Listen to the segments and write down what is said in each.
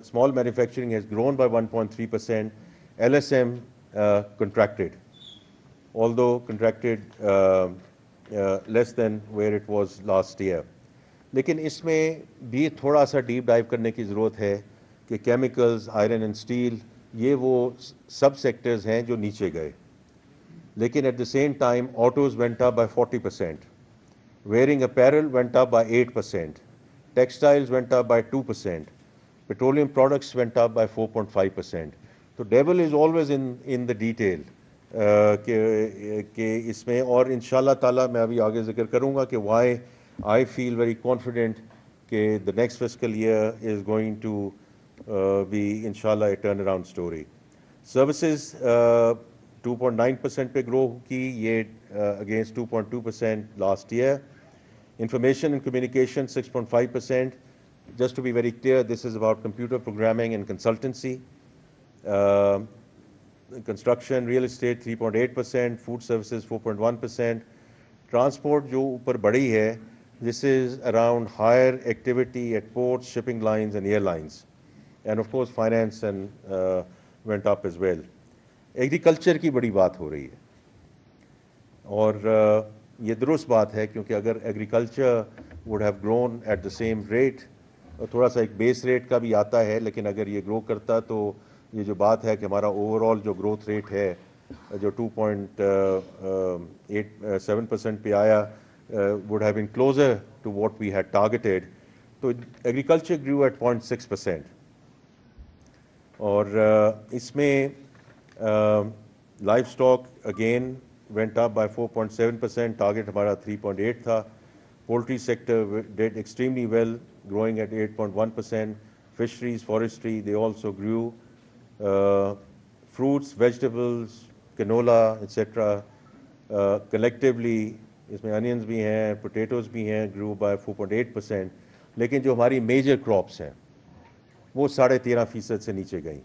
Small manufacturing has grown by 1.3%. LSM contracted, although contracted less than where it was last year. لیکن اس میں بھی تھوڑا سا deep dive کرنے کی ضرورت ہے کہ کیمیکلز، آئرن اینڈ اسٹیل، یہ وہ سب سیکٹرز ہیں جو نیچے گئے. لیکن at the same time autos went up by 40%, wearing apparel went up by 8%, textiles went up by 2%, petroleum products went up by 4.5%. تو devil is always in the detail. کہ اس میں، اور انشاءاللہ تعالیٰ میں ابھی آگے ذکر کروں گا کہ why I feel very confident کہ the next fiscal year is going to be inshallah a turnaround story. Services 2.9% پہ گرو کی، یہ against 2.2% last year. Information and communication 6.5%. Just to be very clear, this is about computer programming and consultancy. Construction, real estate 3.8%, food services 4.1%. Transport جو اوپر بڑی ہے, this is around higher activity at ports, shipping lines and airlines. And of course finance and went up as well. Agriculture کی بڑی بات ہو رہی ہے, اور یہ درست بات ہے, کیونکہ اگر agriculture would have grown at the same rate, تھوڑا سا ایک بیس ریٹ کا بھی آتا ہے, لیکن اگر یہ گرو کرتا تو یہ جو بات ہے کہ ہمارا اوور آل جو گروتھ ریٹ ہے جو 2.87% پہ آیا would have been closer to what we had targeted. تو agriculture grew at 0.6%. اور اس میں life stock again went up by 4.7%, target ہمارا 3.8 تھا. Poultry sector did extremely well, growing at 8.1%. Fisheries, forestry, they also grew. Fruits, vegetables, canola, etc. Collectively, اس میں onions بھی ہیں, potatoes بھی ہیں, grew by 4.8%. لیکن جو ہماری میجر کراپس ہیں وہ 13.5% سے نیچے گئیں.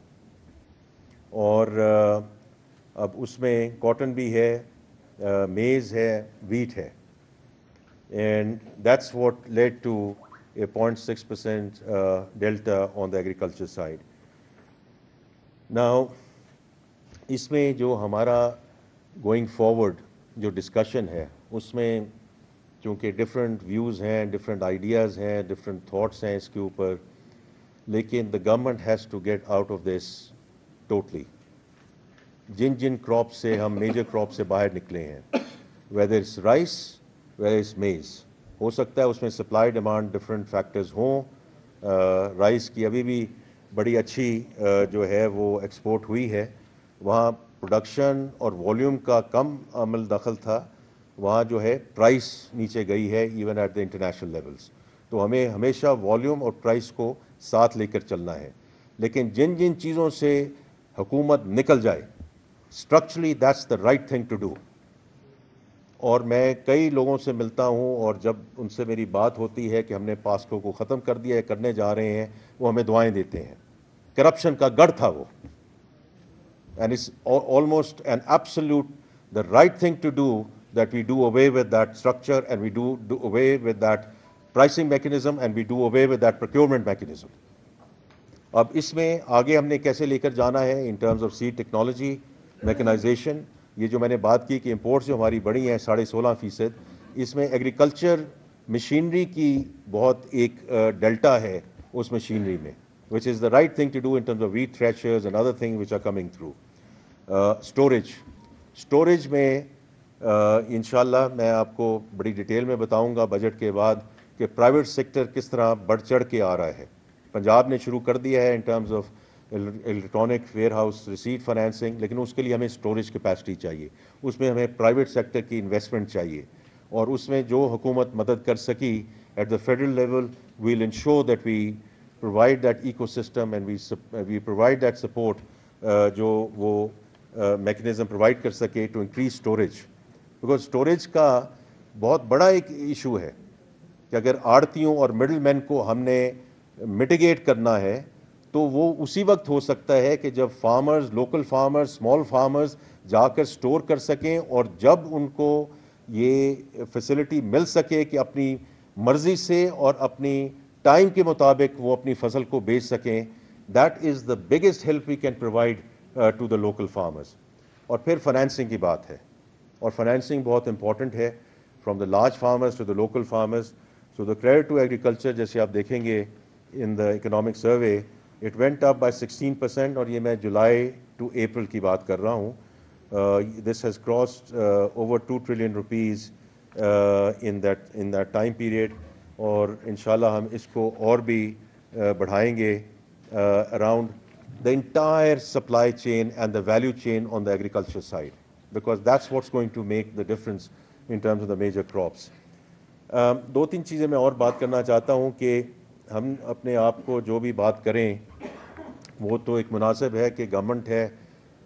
اور اب اس میں کاٹن بھی ہے, میز ہے, ویٹ ہے. And that's what led to a 0.6% delta on the agriculture side. Now, اس میں جو ہمارا going forward جو ڈسکشن ہے, اس میں چونکہ ڈفرینٹ ویوز ہیں, ڈفرینٹ آئیڈیاز ہیں, ڈفرینٹ تھاٹس ہیں اس کے اوپر, لیکن the government has to get out of this totally. جن کراپ سے ہم میجر کراپ سے باہر نکلے ہیں, whether it's rice, whether it's maize, ہو سکتا ہے اس میں سپلائی ڈیمانڈ ڈفرینٹ فیکٹرز ہوں. رائس کی ابھی بھی بڑی اچھی جو ہے وہ ایکسپورٹ ہوئی ہے, وہاں پروڈکشن اور والیوم کا کم عمل دخل تھا, وہاں جو ہے پرائس نیچے گئی ہے even at the international levels. تو ہمیں ہمیشہ والیوم اور پرائس کو ساتھ لے کر چلنا ہے. لیکن جن چیزوں سے حکومت نکل جائے structurally, that's the right thing to do. اور میں کئی لوگوں سے ملتا ہوں, اور جب ان سے میری بات ہوتی ہے کہ ہم نے پاسکو کو ختم کر دیا ہے, کرنے جا رہے ہیں, وہ ہمیں دعائیں دیتے ہیں. کرپشن کا گڑھ تھا وہ, and it's almost an absolute the right thing to do that we do away with that structure, and we do away with that pricing mechanism, and we do away with that procurement mechanism. اب اس میں آگے ہم نے کیسے لے کر جانا ہے in terms of seed technology, mechanization. یہ جو میں نے بات کی کہ امپورٹس جو ہماری بڑی ہیں 16.5%, اس میں ایگریکلچر مشینری کی بہت ایک ڈیلٹا ہے اس مشینری میں, which is the right thing to do in terms of wheat threshers and other things which are coming through. Storage میں انشاءاللہ میں آپ کو بڑی ڈیٹیل میں بتاؤں گا بجٹ کے بعد کہ پرائیویٹ سیکٹر کس طرح بڑھ چڑھ کے آ رہا ہے. پنجاب نے شروع کر دیا ہے in terms of electronic warehouse receipt financing, لیکن اس کے لیے ہمیں اسٹوریج کیپیسٹی چاہیے, اس میں ہمیں پرائیویٹ سیکٹر کی انویسٹمنٹ چاہیے, اور اس میں جو حکومت مدد کر سکی at the federal level, we'll ensure that we provide that ecosystem and we provide that support, جو وہ میکنزم پرووائڈ کر سکے to increase storage. Because storage کا بہت بڑا ایک ایشو ہے کہ اگر آڑتیوں اور مڈل مین کو ہم نے میٹیگیٹ کرنا ہے تو وہ اسی وقت ہو سکتا ہے کہ جب farmers, local farmers, small farmers جا کر اسٹور کر سکیں, اور جب ان کو یہ فیسلٹی مل سکے کہ اپنی مرضی سے اور اپنی ٹائم کے مطابق وہ اپنی فصل کو بیچ سکیں. That is the biggest help we can provide to the local farmers. اور پھر فائنینسنگ کی بات ہے، اور فائنینسنگ بہت امپورٹنٹ ہے from the large farmers to the local farmers. So the credit to agriculture جیسے آپ دیکھیں گے in the economic survey it went up by 16%، اور یہ میں جولائی ٹو اپریل کی بات کر رہا ہوں. This has crossed over 2 trillion rupees in that time period, اور انشاءاللہ ہم اس کو اور بھی بڑھائیں گے around the entire supply chain and the value chain on the agriculture side, because that's what's going to make the difference in terms of the major crops. دو تین چیزیں میں اور بات کرنا چاہتا ہوں کہ ہم اپنے آپ کو جو بھی بات کریں وہ تو ایک مناسب ہے کہ گورنمنٹ ہے،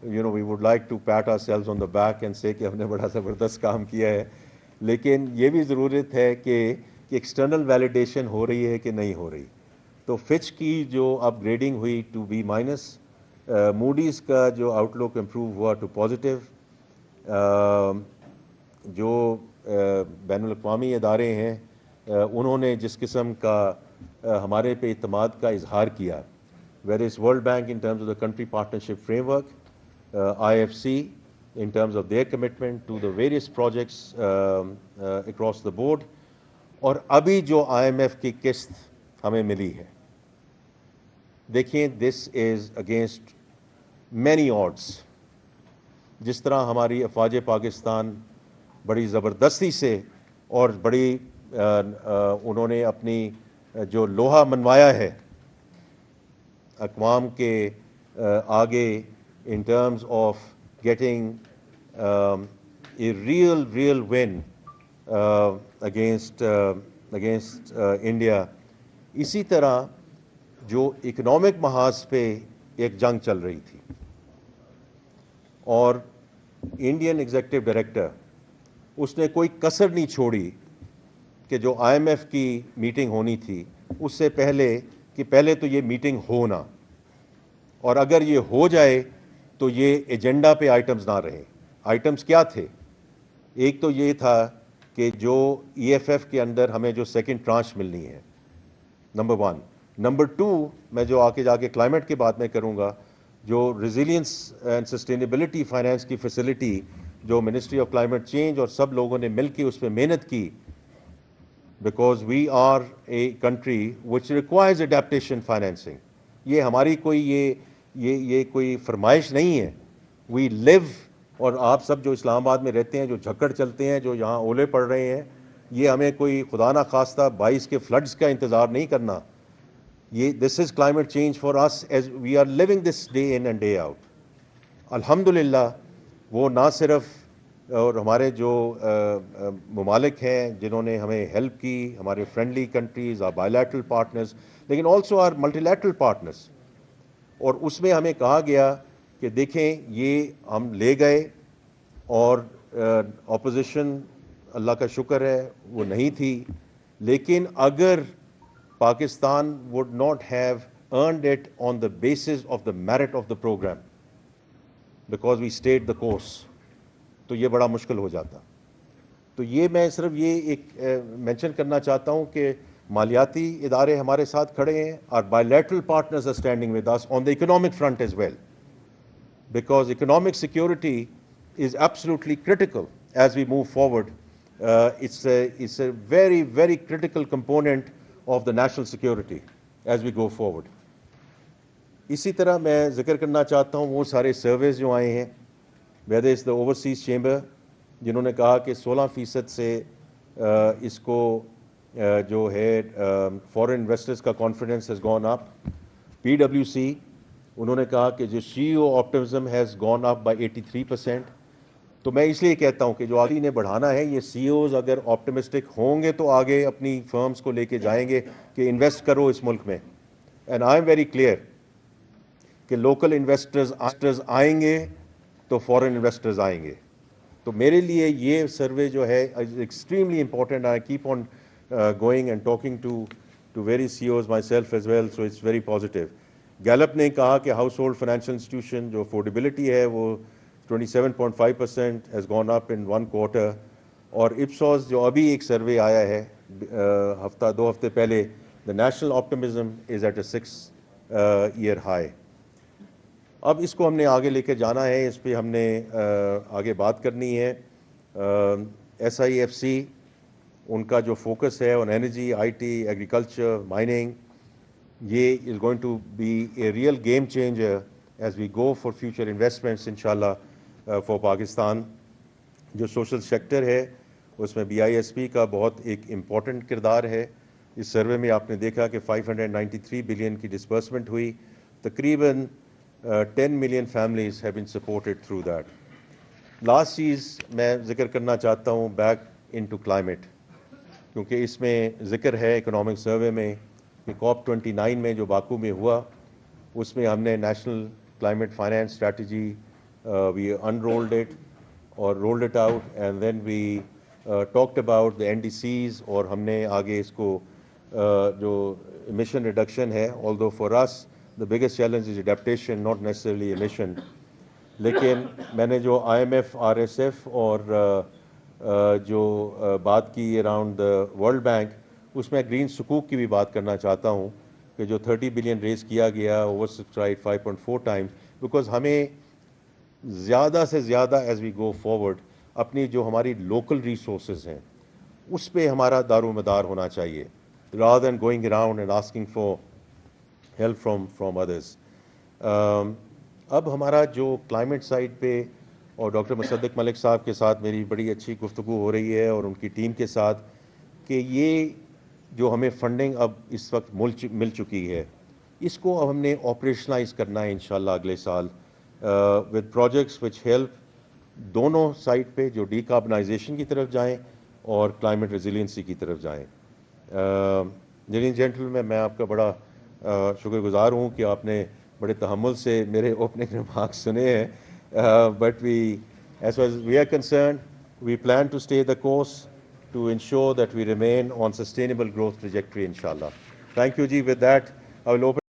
we would like to pat ourselves on the back and say کہ ہم نے بڑا زبردست کام کیا ہے، لیکن یہ بھی ضرورت ہے کہ ایکسٹرنل ویلیڈیشن ہو رہی ہے کہ نہیں ہو رہی. تو فچ کی جو اپ گریڈنگ ہوئی ٹو بی مائنس، موڈیز کا جو آؤٹ لک امپروو ہوا ٹو پازیٹیو، جو بین الاقوامی ادارے ہیں انہوں نے جس قسم کا ہمارے پہ اعتماد کا اظہار کیا، where is world bank in terms of the country partnership frame work, IFC in terms of their commitment to the various projects across the board، اور ابھی جو IMF کی قسط ہمیں ملی ہے، دیکھیں دس از اگینسٹ مینی آڈس. جس طرح ہماری افواج پاکستان بڑی زبردستی سے اور بڑی انہوں نے اپنی جو لوہا منوایا ہے اقوام کے آگے in terms of getting a real win against India. اسی طرح جو اکنامک محاذ پہ ایک جنگ چل رہی تھی، اور انڈین ایگزیکٹو ڈائریکٹر اس نے کوئی کسر نہیں چھوڑی کہ جو IMF کی میٹنگ ہونی تھی اس سے پہلے کہ پہلے تو یہ میٹنگ ہونا، اور اگر یہ ہو جائے تو یہ ایجنڈا پہ آئٹمز نہ رہے. آئٹمز کیا تھے؟ ایک تو یہ تھا کہ جو EFF کے اندر ہمیں جو سیکنڈ ٹرانچ ملنی ہے، نمبر 1. نمبر 2 میں جو آگے جا کے کلائمیٹ کی بات میں کروں گا، جو ریزیلینس اینڈ سسٹینیبلٹی فائنانس کی فیسلٹی جو منسٹری آف کلائمیٹ چینج اور سب لوگوں نے مل کے اس پہ محنت کی، because we are a country which requires adaptation financing. یہ ہماری کوئی یہ کوئی فرمائش نہیں ہے، وی لیو. اور آپ سب جو اسلام آباد میں رہتے ہیں، جو جھکڑ چلتے ہیں، جو یہاں اولے پڑ رہے ہیں، یہ ہمیں کوئی خدا نہ خواستہ 22 کے فلڈز کا انتظار نہیں کرنا. یہ this is climate change for us as we are living this day in and day out. الحمدللہ وہ نہ صرف اور ہمارے جو ممالک ہیں جنہوں نے ہمیں ہیلپ کی، ہمارے friendly countries, our bilateral partners, لیکن also our multilateral partners. اور اس میں ہمیں کہا گیا کہ دیکھیں یہ ہم لے گئے، اور اپوزیشن اللہ کا شکر ہے وہ نہیں تھی، لیکن اگر Pakistan would not have earned it on the basis of the merit of the program, because we stayed the course، تو یہ بڑا مشکل ہو جاتا. تو یہ میں صرف یہ ایک مینشن کرنا چاہتا ہوں کہ مالیاتی ادارے ہمارے ساتھ کھڑے ہیں، اور bilateral partners are standing with us on the economic front as well, because economic security is absolutely critical as we move forward. It's a very, very critical component of the national security as we go forward. اسی طرح میں ذکر کرنا چاہتا ہوں وہ سارے services جو آئے ہیں، whether it's the overseas chamber جنہوں نے کہا کہ 16% سے اس کو جو ہے فورن انویسٹرز کا confidence has gone up. PwC انہوں نے کہا کہ جو CEO optimism has gone up by 83%. تو میں اس لیے کہتا ہوں کہ جو آگے نے بڑھانا ہے، یہ CEOs اگر آپٹمسٹک ہوں گے تو آگے اپنی فرمز کو لے کے جائیں گے کہ انویسٹ کرو اس ملک میں. And I am very clear کہ لوکل انویسٹرز آئیں گے تو فورن انویسٹرز آئیں گے. تو میرے لیے یہ سروے جو ہے extremely important. I keep on going and talking to various CEOs myself as well, so it's very positive. Gallup نے کہا کہ ہاؤس ہولڈ فائنینشیل انسٹیٹیوشن جو افورڈیبلٹی ہے وہ 27.5% has gone up in 1 quarter. اور اپسوس جو ابھی ایک سروے آیا ہے دو ہفتے پہلے، the national optimism is at a year high. اب اس کو ہم نے آگے لے کے جانا ہے, اس پہ ہم نے آگے بات کرنی ہے. SIFC ان کا جو فوکس ہے on energy, IT, agriculture, mining, یہ is going to be a real game changer as we go for future investments انشاءاللہ فار پاکستان. جو سوشل سیکٹر ہے اس میں BISP کا بہت ایک امپورٹنٹ کردار ہے. اس سروے میں آپ نے دیکھا کہ 593 بلین کی ڈسبرسمنٹ ہوئی, تقریباً 10 million families have been supported through that. Last چیز میں ذکر کرنا چاہتا ہوں بیک انٹو کلائمیٹ, کیونکہ اس میں ذکر ہے اکنامک سروے میں کہ COP29 میں جو باکو میں ہوا اس میں ہم نے national climate finance strategy we unrolled it اور rolled it out, and then we talked about the NDCs, اور ہم نے آگے اس کو جو emission reduction ہے, although for us the biggest challenge is adaptation, not necessarily emission. لیکن میں نے جو IMF, RSF اور جو بات کی اراؤنڈ ورلڈ بینک, اس میں گرین سکوک کی بھی بات کرنا چاہتا ہوں کہ جو 30 بلین ریز کیا گیا, اوور سبسکرائب 5.4 ٹائمز, بیکاز ہمیں زیادہ سے زیادہ ایز وی گو فارورڈ اپنی جو ہماری لوکل ریسورسز ہیں اس پہ ہمارا دار و مدار ہونا چاہیے, rather than going around and asking for help from others. اب ہمارا جو کلائمیٹ سائٹ پہ, اور ڈاکٹر مصدق ملک صاحب کے ساتھ میری بڑی اچھی گفتگو ہو رہی ہے اور ان کی ٹیم کے ساتھ, کہ یہ جو ہمیں فنڈنگ اب اس وقت مل چکی ہے, اس کو اب ہم نے آپریشنلائز کرنا ہے انشاءاللہ اگلے سال ود پروجیکٹس وچ ہیلپ دونوں سائٹ پہ, جو ڈی کاربنائزیشن کی طرف جائیں اور کلائمیٹ ریزیلینسی کی طرف جائیں. لیڈیز اینڈ جینٹلمین, میں آپ کا بڑا شکر گزار ہوں کہ آپ نے بڑے تحمل سے میرے اوپننگ ریمارکس سنے ہیں, but as far as we are concerned, we plan to stay the course to ensure that we remain on sustainable growth trajectory inshallah. Thank you ji. With that I will open